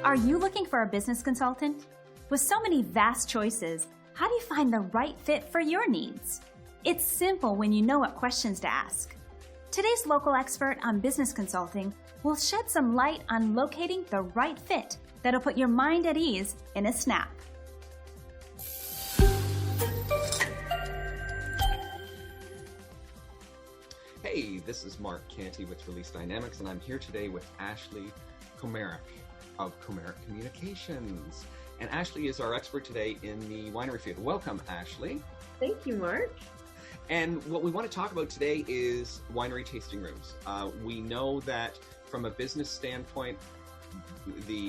Are you looking for a business consultant? With so many vast choices, how do you find the right fit for your needs? It's simple when you know what questions to ask. Today's local expert on business consulting will shed some light on locating the right fit that'll put your mind at ease in a snap. Hey, this is Mark Canty with Release Dynamics, and I'm here today with Ashli Komaryk of Komaryk Communications. And Ashli is our expert today in the winery field. Welcome, Ashli. Thank you, Mark. And what we want to talk about today is winery tasting rooms. We know that from a business standpoint,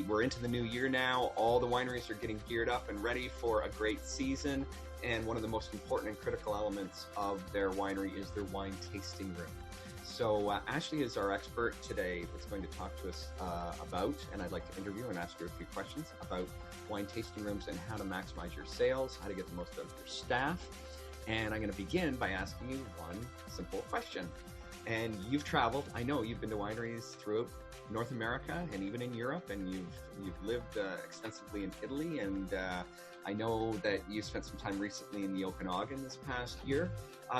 we're into the new year now. All the wineries are getting geared up and ready for a great season. And one of the most important and critical elements of their winery is their wine tasting room. So Ashli is our expert today that's going to talk to us about, and I'd like to interview and ask her a few questions about wine tasting rooms and how to maximize your sales, how to get the most out of your staff. And I'm going to begin by asking you one simple question. And you've traveled, I know you've been to wineries throughout North America and even in Europe, and you've lived extensively in Italy, and I know that you spent some time recently in the Okanagan this past year.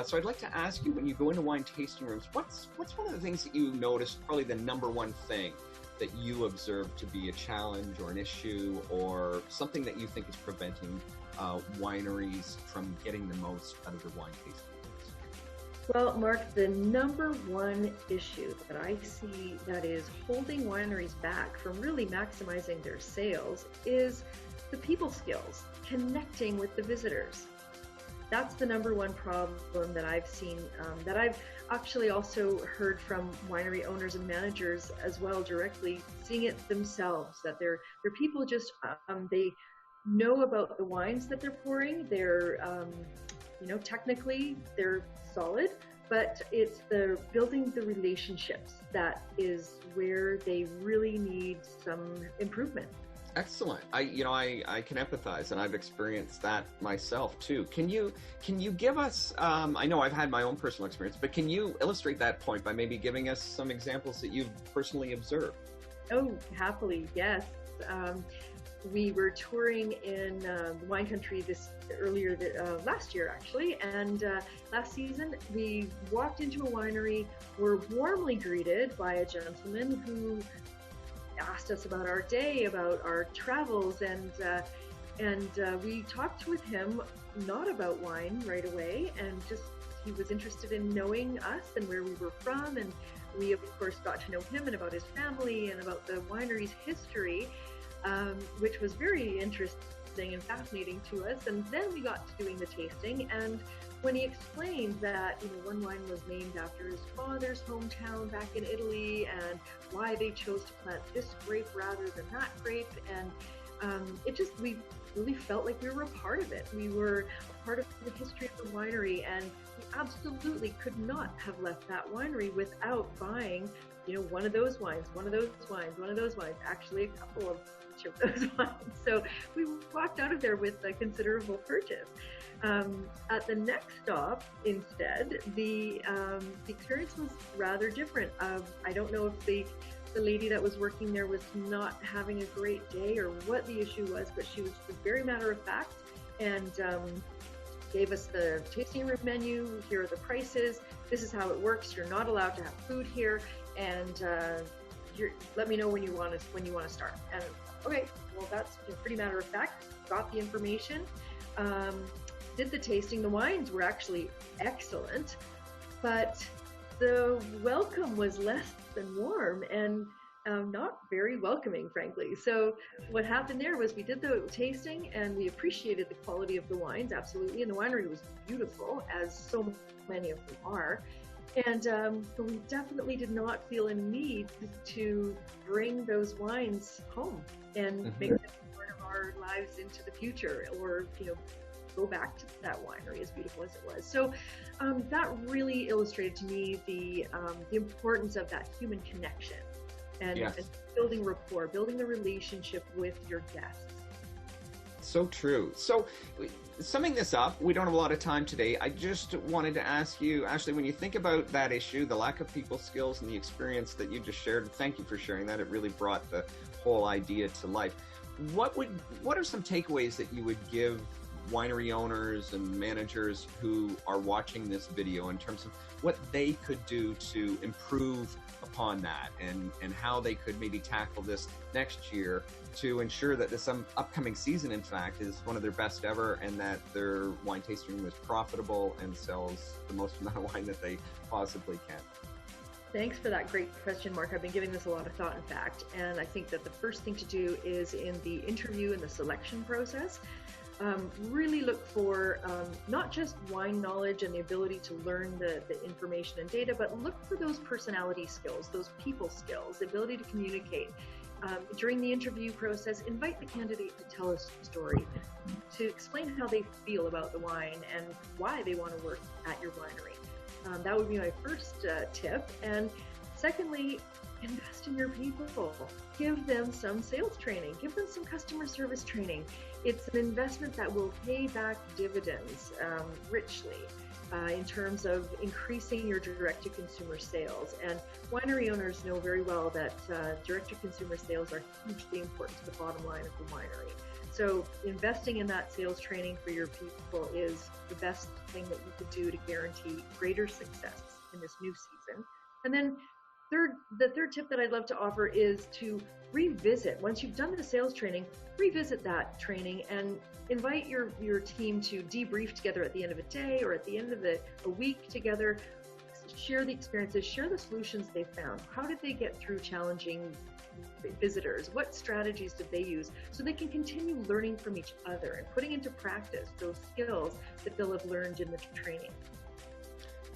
So I'd like to ask you, when you go into wine tasting rooms, what's one of the things that you notice, probably the number one thing that you observe to be a challenge or an issue or something that you think is preventing wineries from getting the most out of their wine tasting rooms? Well, Mark, the number one issue that I see that is holding wineries back from really maximizing their sales is the people skills, connecting with the visitors. That's the number one problem that I've seen, that I've actually also heard from winery owners and managers as well, directly seeing it themselves, that their people just, they know about the wines that they're pouring. They're, technically they're solid, but it's the building the relationships that is where they really need some improvement. Excellent. I can empathize, and I've experienced that myself too. Can you give us, I know I've had my own personal experience, but can you illustrate that point by maybe giving us some examples that you've personally observed? Oh, happily, yes. We were touring in wine country last year actually, and last season we walked into a winery, were warmly greeted by a gentleman who asked us about our day, about our travels, and we talked with him not about wine right away, and just he was interested in knowing us and where we were from, and we of course got to know him and about his family and about the winery's history, which was very interesting and fascinating to us. And then we got to doing the tasting, and when he explained that one wine was named after his father's hometown back in Italy, and why they chose to plant this grape rather than that grape, and we really felt like we were a part of it. We were a part of the history of the winery, and we absolutely could not have left that winery without buying one of those wines, actually a couple of each of those wines. So we walked out of there with a considerable purchase. At the next stop, instead, the experience was rather different. I don't know if the lady that was working there was not having a great day or what the issue was, but she was very matter of fact and gave us the tasting room menu. Here are the prices. This is how it works. You're not allowed to have food here, and let me know when you want to start. And okay, well, that's pretty matter of fact. Got the information. Did the tasting. The wines were actually excellent, but the welcome was less than warm and not very welcoming, frankly. So what happened there was we did the tasting and we appreciated the quality of the wines, absolutely, and the winery was beautiful, as so many of them are. And but we definitely did not feel a need to bring those wines home and make them part of our lives into the future, or go back to that winery, as beautiful as it was. So that really illustrated to me the importance of that human connection and, yes, and building rapport, building the relationship with your guests. So true. So, summing this up, we don't have a lot of time today. I just wanted to ask you, Ashli, when you think about that issue, the lack of people skills and the experience that you just shared, thank you for sharing that. It really brought the whole idea to life. What are some takeaways that you would give winery owners and managers who are watching this video in terms of what they could do to improve upon that, and how they could maybe tackle this next year to ensure that this upcoming season, in fact, is one of their best ever, and that their wine tasting room is profitable and sells the most amount of wine that they possibly can? Thanks for that great question, Mark. I've been giving this a lot of thought, in fact, and I think that the first thing to do is in the interview and the selection process, really look for not just wine knowledge and the ability to learn the information and data, but look for those personality skills, those people skills, the ability to communicate. During the interview process, invite the candidate to tell a story, to explain how they feel about the wine and why they want to work at your winery. That would be my first tip. And secondly, invest in your people. Give them some sales training. Give them some customer service training. It's an investment that will pay back dividends richly in terms of increasing your direct-to-consumer sales. And winery owners know very well that direct-to-consumer sales are hugely important to the bottom line of the winery. So investing in that sales training for your people is the best thing that you could do to guarantee greater success in this new season. And then the third tip that I'd love to offer is to revisit, once you've done the sales training, revisit that training and invite your team to debrief together at the end of a day or at the end of a week together. Share the experiences, share the solutions they found. How did they get through challenging visitors? What strategies did they use? So they can continue learning from each other and putting into practice those skills that they'll have learned in the training.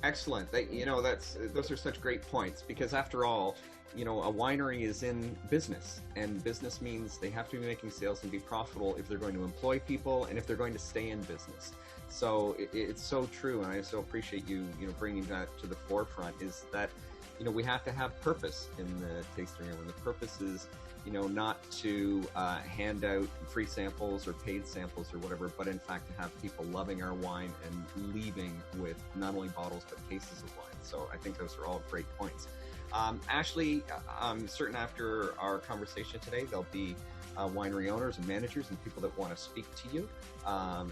Excellent. Those are such great points, because after all, a winery is in business, and business means they have to be making sales and be profitable if they're going to employ people and if they're going to stay in business. So it's so true, and I so appreciate you bringing that to the forefront, is that we have to have purpose in the tasting room, and the purpose is not to hand out free samples or paid samples or whatever, but in fact to have people loving our wine and leaving with not only bottles but cases of wine. So I think those are all great points. Ashli, I'm certain after our conversation today there'll be winery owners and managers and people that want to speak to you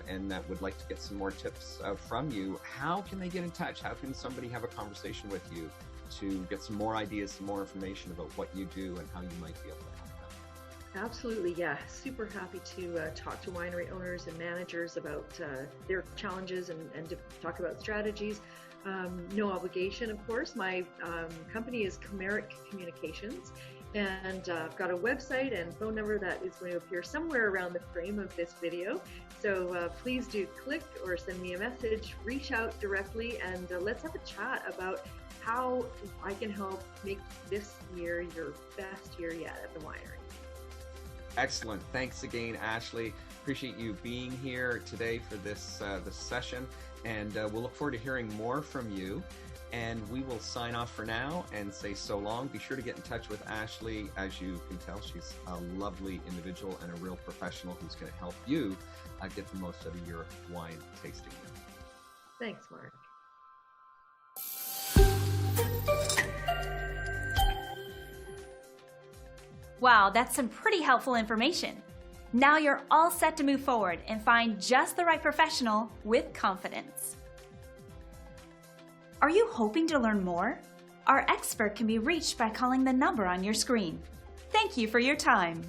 and that would like to get some more tips from you. How can they get in touch? How can somebody have a conversation with you to get some more ideas, some more information about what you do and how you might be able to help them? Absolutely, yeah. Super happy to talk to winery owners and managers about their challenges and to talk about strategies. No obligation, of course. My company is Komaryk Communications, and I've got a website and phone number that is going to appear somewhere around the frame of this video. So please do click or send me a message, reach out directly, and let's have a chat about how I can help make this year your best year yet at the winery. Excellent. Thanks again, Ashli. Appreciate you being here today for this session, and we'll look forward to hearing more from you. And we will sign off for now and say so long. Be sure to get in touch with Ashli. As you can tell, she's a lovely individual and a real professional who's going to help you get the most out of your wine tasting room. Thanks, Mark. Wow, that's some pretty helpful information. Now you're all set to move forward and find just the right professional with confidence. Are you hoping to learn more? Our expert can be reached by calling the number on your screen. Thank you for your time.